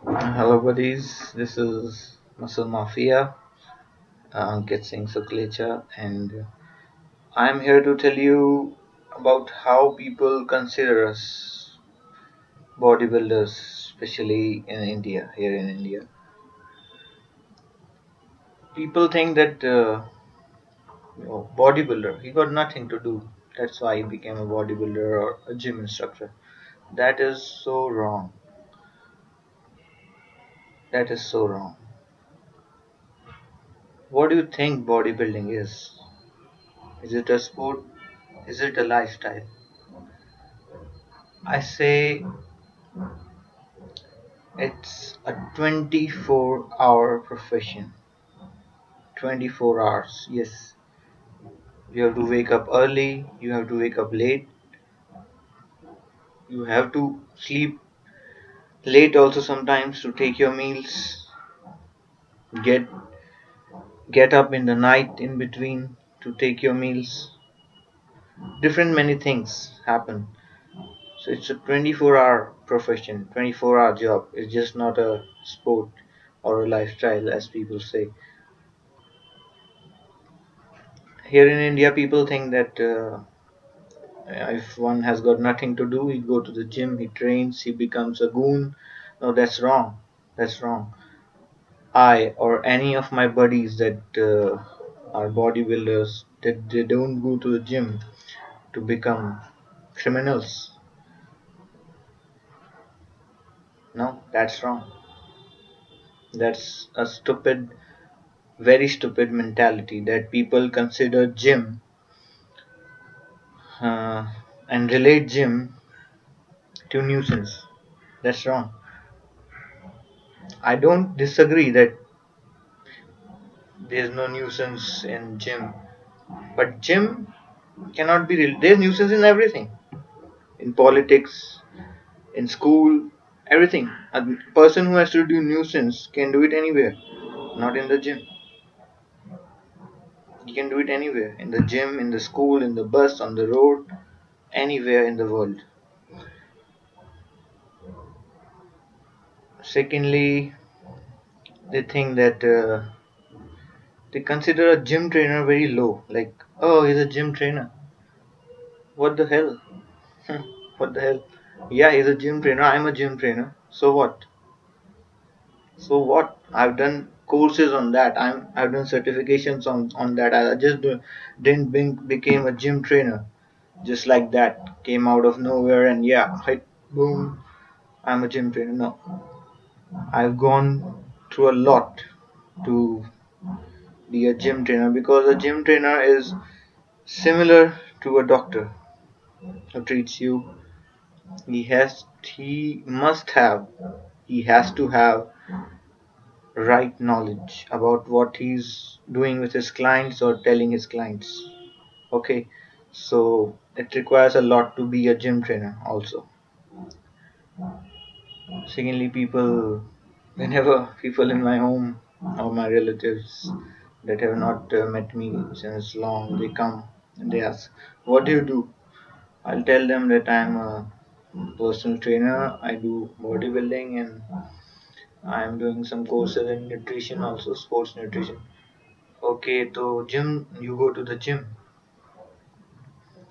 Hello, buddies. This is Muscle Mafia, Ankit Singh Suklecha, and I'm here to tell you about how people consider us bodybuilders, especially in India. Here in India, people think that bodybuilder he got nothing to do. That's why he became a bodybuilder or a gym instructor. That is so wrong. That is so wrong. What do you think bodybuilding is? Is it a sport? Is it a lifestyle? I say it's a 24-hour profession. 24 hours. Yes. You have to wake up early, you have to wake up late, you have to sleep late also sometimes to take your meals, get get up in the night in between to take your meals. Different many things happen. So it's a 24-hour profession, 24-hour job. It's just not a sport or a lifestyle as people say. Here in India, people think that if one has got nothing to do, he go to the gym, he trains, he becomes a goon. No, that's wrong. That's wrong. I or any of my buddies that are bodybuilders, that they don't go to the gym to become criminals. No, that's wrong. That's a stupid, very stupid mentality that people consider gym uh, and relate gym to nuisance. That's wrong. I don't disagree that there's no nuisance in gym, but gym cannot be real. There's nuisance in everything, in politics, in school, everything. A person who has to do nuisance can do it anywhere, not in the gym. You can do it anywhere, in the gym, in the school, in the bus, on the road, anywhere in the world. Secondly, they think that they consider a gym trainer very low. Like, oh, he's a gym trainer. What the hell? What the hell? Yeah, he's a gym trainer. I'm a gym trainer. So what? So what? I've done courses on that. I've done certifications on that. I just didn't became a gym trainer just like that. Came out of nowhere and yeah, hit boom. I'm a gym trainer. No, I've gone through a lot to be a gym trainer because a gym trainer is similar to a doctor who treats you. He must have he has to have right knowledge about what he's doing with his clients or telling his clients. Okay, so it requires a lot to be a gym trainer also. Secondly, whenever people in my home or my relatives that have not met me since long, they come and they ask, what do you do? I'll tell them that I'm a personal trainer, I do bodybuilding, and I'm doing some courses in nutrition also, sports nutrition. Okay, so gym, you go to the gym.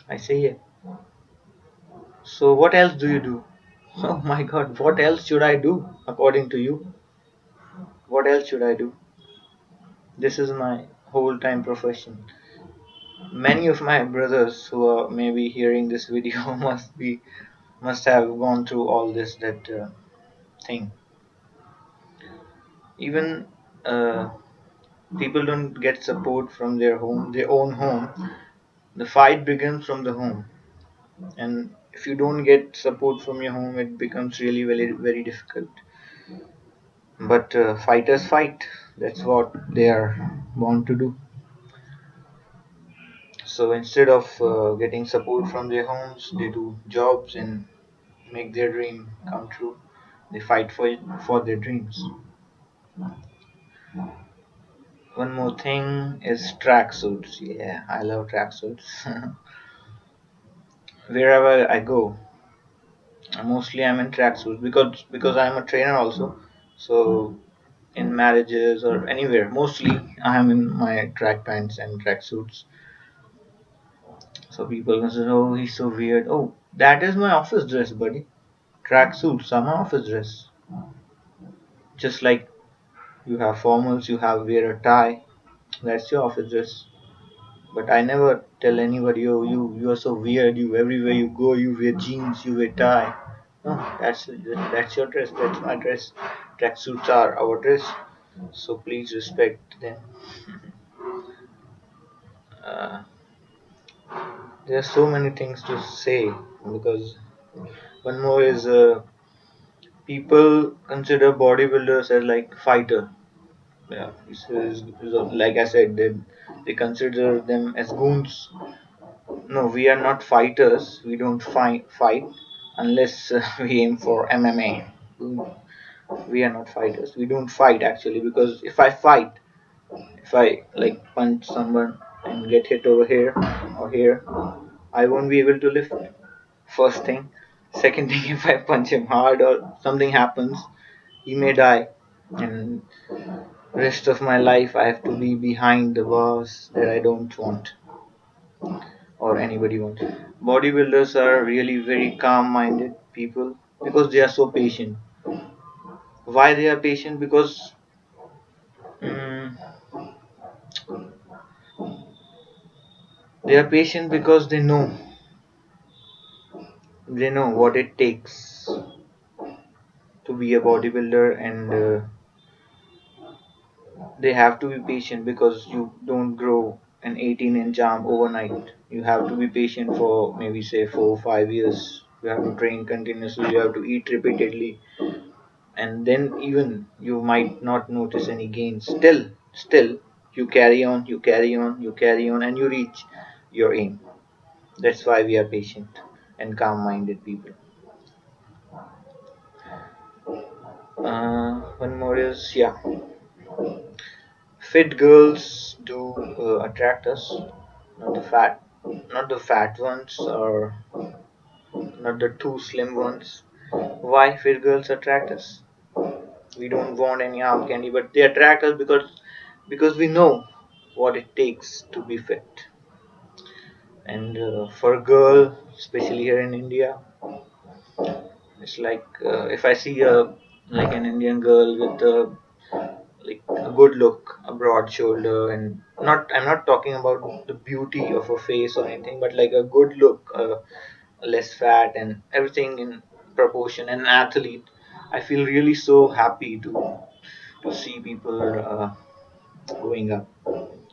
I say, yeah. So what else do you do? Oh my god, what else should I do according to you? What else should I do? This is my whole time profession. Many of my brothers who are maybe hearing this video must have gone through all this that thing. Even people don't get support from their own home. The fight begins from the home, and if you don't get support from your home, it becomes really very difficult. But fighters fight. That's what they are born to do. So instead of getting support from their homes, they do jobs and make their dream come true. They fight for their dreams. One more thing is tracksuits. Yeah, I love tracksuits. Wherever I go, mostly I'm in tracksuits because I'm a trainer also. So in marriages or anywhere, mostly I am in my track pants and track suits. So people can say, "Oh, he's so weird." Oh, that is my office dress, buddy. Track suits are my office dress. Just like you have formals, you have wear a tie. That's your office dress. But I never tell anybody, "Oh, you are so weird. You everywhere you go, you wear jeans, you wear tie." No, that's your dress. That's my dress. Tracksuits are our dress. So please respect them. Uh, there are so many things to say because one more is people consider bodybuilders as like fighter. Yeah, like I said, they consider them as goons. No, we are not fighters. We don't fight unless we aim for MMA. We are not fighters. We don't fight actually because if I fight, if I like punch someone and get hit over here or here, I won't be able to lift. First thing. Second thing, if I punch him hard or something happens, he may die. And rest of my life I have to be behind the bars that I don't want or anybody wants. Bodybuilders are really very calm-minded people because they are so patient. Why they are patient? Because mm, they are patient because they know what it takes to be a bodybuilder, and they have to be patient because you don't grow an 18-inch arm overnight. You have to be patient for maybe say 4 or 5 years. You have to train continuously. You have to eat repeatedly, and then even you might not notice any gains. Still, you carry on, you carry on, you carry on, and you reach your aim. That's why we are patient and calm-minded people. One more is, yeah, fit girls do attract us, not the fat, not the fat ones or not the too slim ones. Why fit girls attract us? We don't want any arm candy, but they attract us because we know what it takes to be fit. And for a girl, especially here in India, it's like if I see a like an Indian girl with a good look, a broad shoulder, and not I'm not talking about the beauty of her face or anything, but like a good look, less fat and everything in proportion, and an athlete. I feel really so happy to see people going up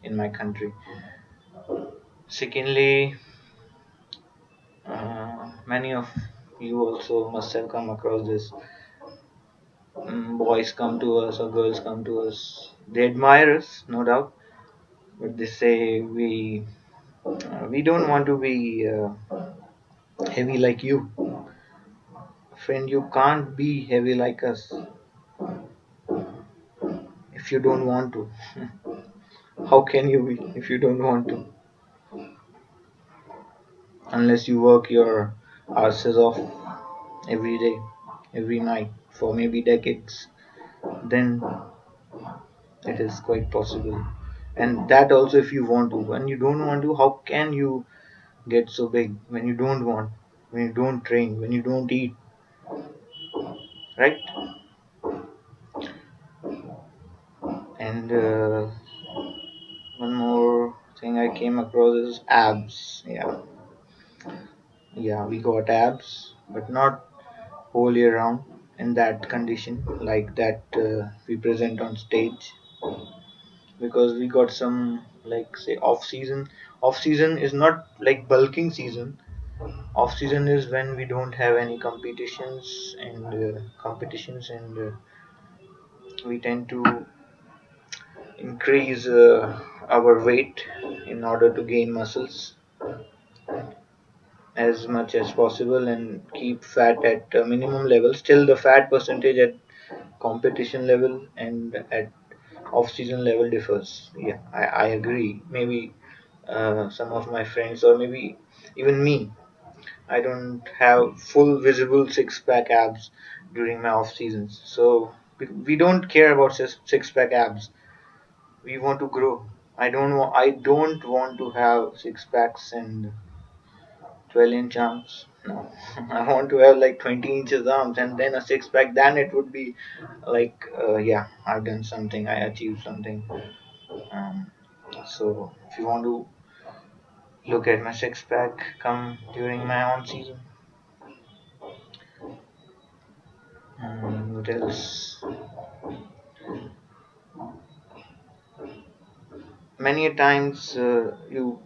in my country. Secondly, many of you also must have come across this. Boys come to us or girls come to us. They admire us, no doubt, but they say we don't want to be heavy like you, friend. You can't be heavy like us if you don't want to. How can you be if you don't want to? Unless you work your asses off every day, every night for maybe decades, then it is quite possible. And that also if you want to. When you don't want to, how can you get so big when you don't want, when you don't train, when you don't eat, right? And one more thing I came across is abs. Yeah, we got abs, but not whole year round in that condition like that we present on stage, because we got some like say off season. Off season is not like bulking season. Off season is when we don't have any competitions, and we tend to increase our weight in order to gain muscles as much as possible and keep fat at a minimum level. Still, the fat percentage at competition level and at off season level differs. Yeah, I agree. Maybe some of my friends, or maybe even me, I don't have full visible six pack abs during my off seasons. So We don't care about six pack abs. We want to grow. I don't want to have six packs and 12-inch arms. No, I want to have like 20 inches arms and then a six pack. Then it would be like, yeah, I've done something. I achieved something. Um, so if you want to look at my six pack, come during my on season. What else? Many a times you.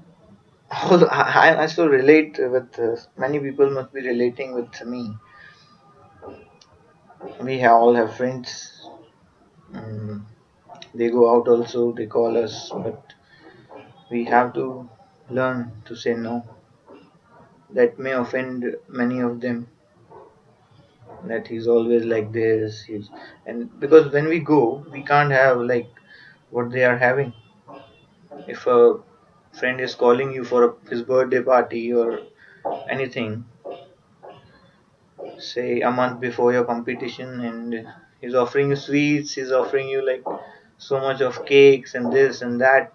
Although I still relate with many people must be relating with me. All have friends. Um, they go out also. They call us, but we have to learn to say no. That may offend many of them. That he's always like this. And because when we go, we can't have like what they are having. If a friend is calling you for his birthday party or anything, say a month before your competition, and he's offering you sweets, he's offering you like so much of cakes and this and that.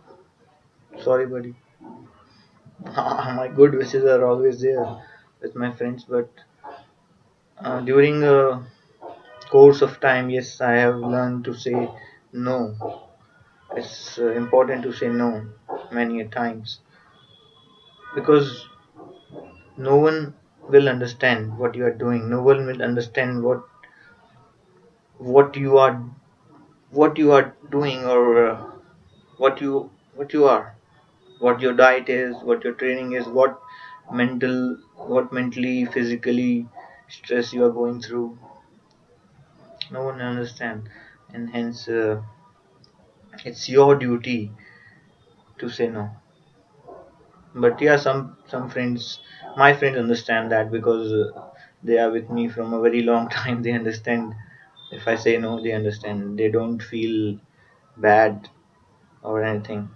Sorry, buddy. My good wishes are always there with my friends, but during a course of time, yes, I have learned to say no. It's important to say no many a times because no one will understand what you are doing. No one will understand what you are what you are doing or what you are, what your diet is, what your training is, mental what mentally, physically stress you are going through. No one understand, and hence it's your duty to say no. But yeah, some friends, my friends understand that because they are with me from a very long time. They understand. If I say no, they understand. They don't feel bad or anything.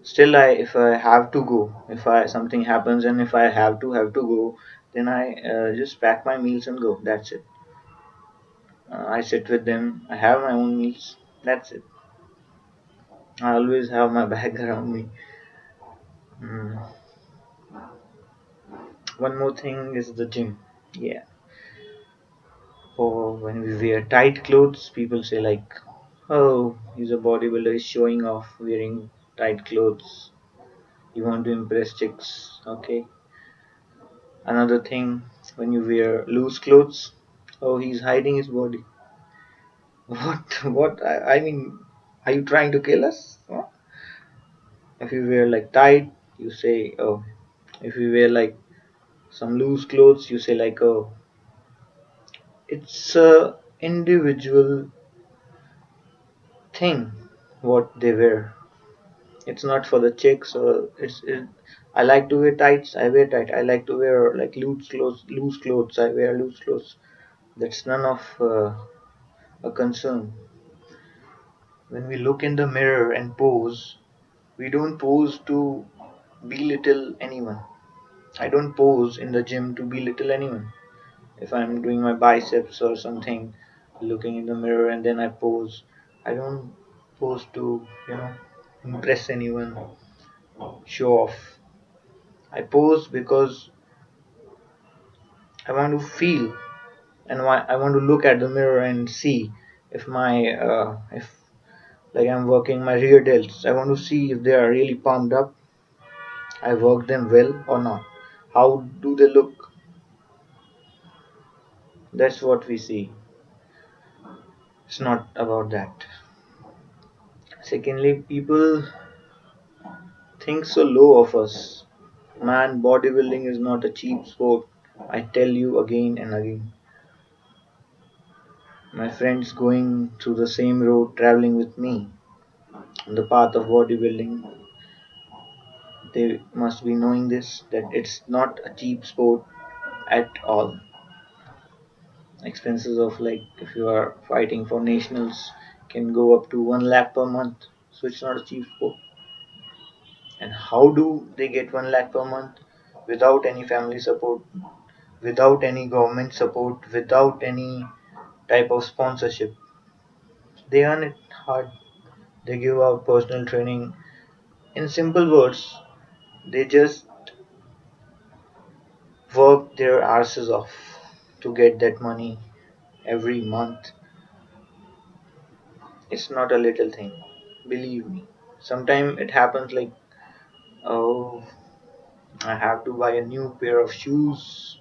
Still, if I have to go, if I something happens and if I have to go, then I just pack my meals and go. That's it. I sit with them. I have my own meals. That's it. I always have my bag around me. Mm. One more thing is the gym. Yeah. For when we wear tight clothes, people say like, "Oh, he's a bodybuilder. He's showing off wearing tight clothes. You want to impress chicks, okay?" Another thing, when you wear loose clothes, oh, he's hiding his body. What? What? I mean, are you trying to kill us? Huh? If you wear like tight, you say, oh. If you wear like some loose clothes, you say like, oh. It's a individual thing what they wear. It's not for the chicks or I like to wear tights. I wear tight. I like to wear like loose clothes. Loose clothes. I wear loose clothes. That's none of a concern. When we look in the mirror and pose, we don't pose to belittle anyone. I don't pose in the gym to belittle anyone. If I'm doing my biceps or something, looking in the mirror and then I pose, I don't pose to, impress anyone, show off. I pose because I want to feel and I want to look at the mirror and see if like I'm working my rear delts. I want to see if they are really pumped up. I work them well or not. How do they look? That's what we see. It's not about that. Secondly, people think so low of us. Man, bodybuilding is not a cheap sport. I tell you again and again. My friends going through the same road, traveling with me on the path of bodybuilding, they must be knowing this that it's not a cheap sport at all. Expenses of like if you are fighting for nationals can go up to 1 lakh per month. So it's not a cheap sport. And how do they get 1 lakh per month without any family support, without any government support, without any type of sponsorship. They earn it hard. They give out personal training. In simple words, they just work their asses off to get that money every month. It's not a little thing, believe me. Sometimes it happens like, oh, I have to buy a new pair of shoes.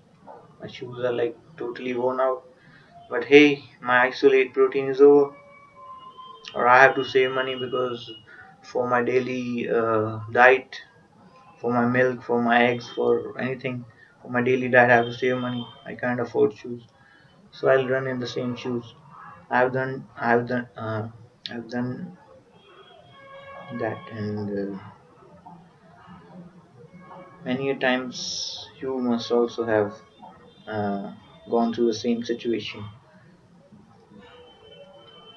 My shoes are like totally worn out. But hey, my isolate protein is over. Or I have to save money because for my daily diet, for my milk, for my eggs, for anything, for my daily diet, I have to save money. I can't afford shoes, so I'll run in the same shoes. I've done that, and many a times you must also have uh, gone through the same situation.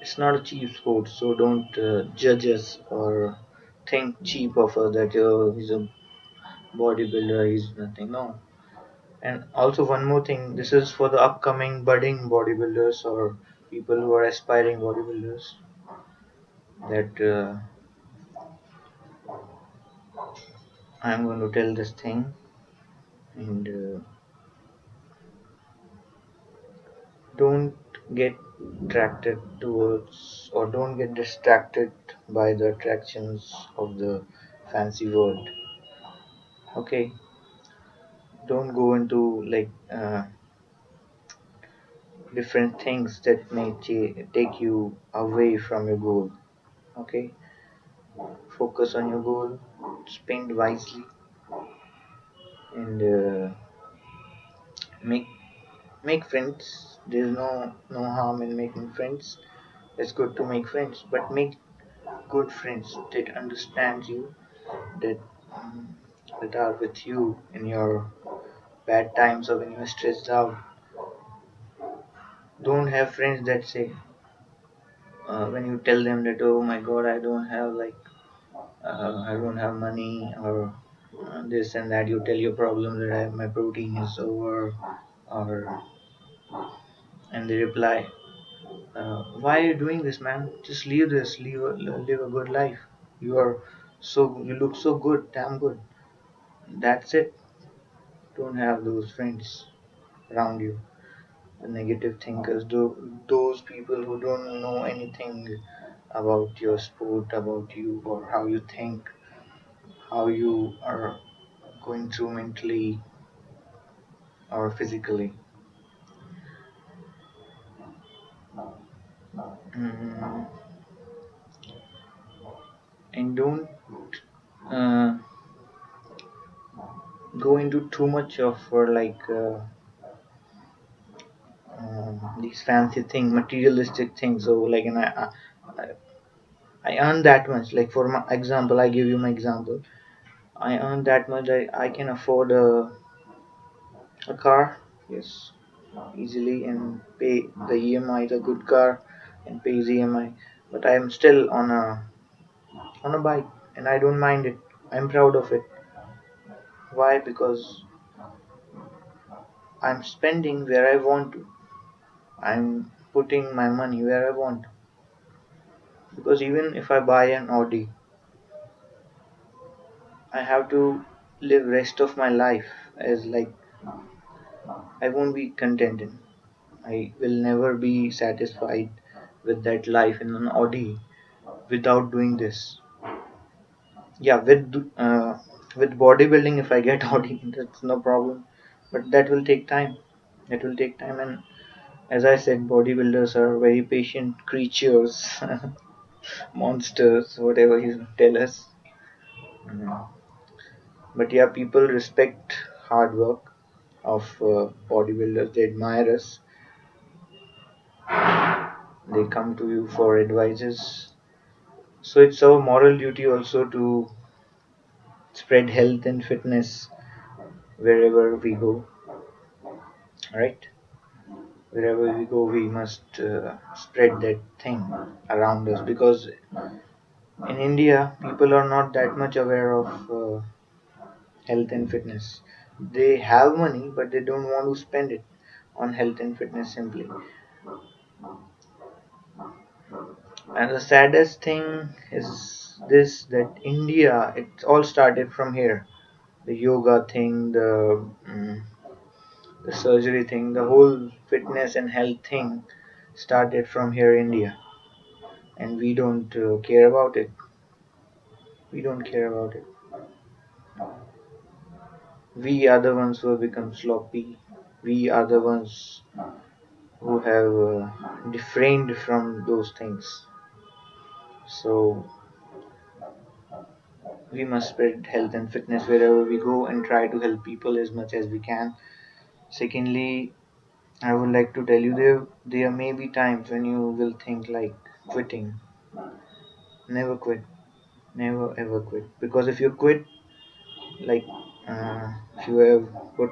It's not a cheap sport, so don't judge us or think cheap of us that he's a bodybuilder, he's nothing. No. And also one more thing, this is for the upcoming budding bodybuilders or people who are aspiring bodybuilders that I'm going to tell this thing, and don't get attracted towards or don't get distracted by the attractions of the fancy world. Okay, don't go into like different things that may take you away from your goal. Okay, focus on your goal, spend wisely, and make make friends. There's no harm in making friends. It's good to make friends, but make good friends that understand you, that um, that are with you in your bad times or when you're stressed out. Don't have friends that say when you tell them that, oh my god, I don't have like I don't have money, or this and that. You tell your problem that my protein is over, or and they reply, why are you doing this, man? Just leave this, live a good life. You look so good, damn good. That's it. Don't have those friends around you. The negative thinkers, those people who don't know anything about your sport, about you, or how you think, how you are going through mentally or physically. mm, and don't uh, go into too much of these fancy things, materialistic things. So like, and I earn that much. Like for my example, I give you my example. I earn that much. I can afford a car, yes, easily, and pay the EMI, the good car, and pay the EMI. But I am still on a bike, and I don't mind it. I'm proud of it. Why? Because I'm spending where I want to. I'm putting my money where I want. Because even if I buy an Audi, I have to live rest of my life as like I won't be contented. I will never be satisfied with that life in an Audi without doing this. Yeah, with bodybuilding, if I get Audi, that's no problem. But that will take time. That will take time, and as I said, bodybuilders are very patient creatures, monsters, whatever you tell us. Mm. But yeah, people respect hard work of bodybuilders. They admire us. They come to you for advices. So it's our moral duty also to spread health and fitness wherever we go. Right? Wherever we go, we must spread that thing around us, because in India, people are not that much aware of health and fitness. They have money, but they don't want to spend it on health and fitness simply. And the saddest thing is this, that India, it all started from here. The yoga thing, the surgery thing, the whole fitness and health thing started from here, India, and we don't care about it. We don't care about it. We are the ones who have become sloppy. We are the ones who have refrained from those things. So we must spread health and fitness wherever we go and try to help people as much as we can. Secondly, I would like to tell you, there may be times when you will think like quitting. Never quit. Never ever quit. Because if you quit, like if you have put,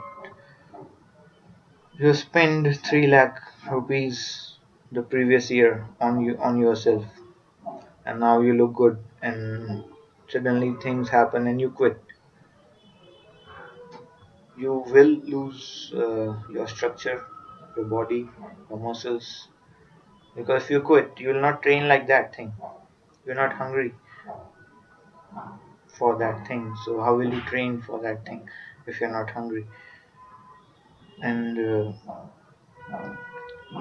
you spend 3 lakh rupees the previous year on yourself, and now you look good, and suddenly things happen and you quit, you will lose your structure, your body, your muscles. Because if you quit, you will not train like that thing. You're not hungry for that thing. So how will you train for that thing if you're not hungry? And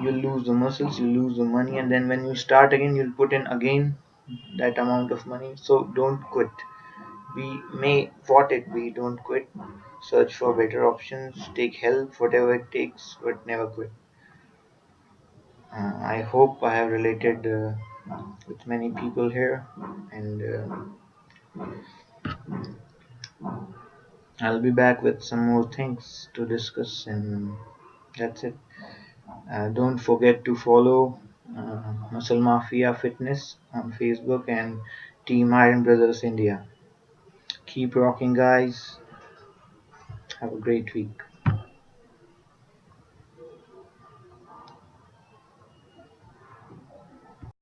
you'll lose the muscles, you lose the money, and then when you start again, you'll put in again that amount of money. So don't quit. Be may what it be, don't quit. Search for better options. Take help, whatever it takes, but never quit. I hope I have related with many people here, and I'll be back with some more things to discuss, and that's it. Don't forget to follow Muscle Mafia Fitness on Facebook and Team Iron Brothers India. Keep rocking, guys. Have a great week.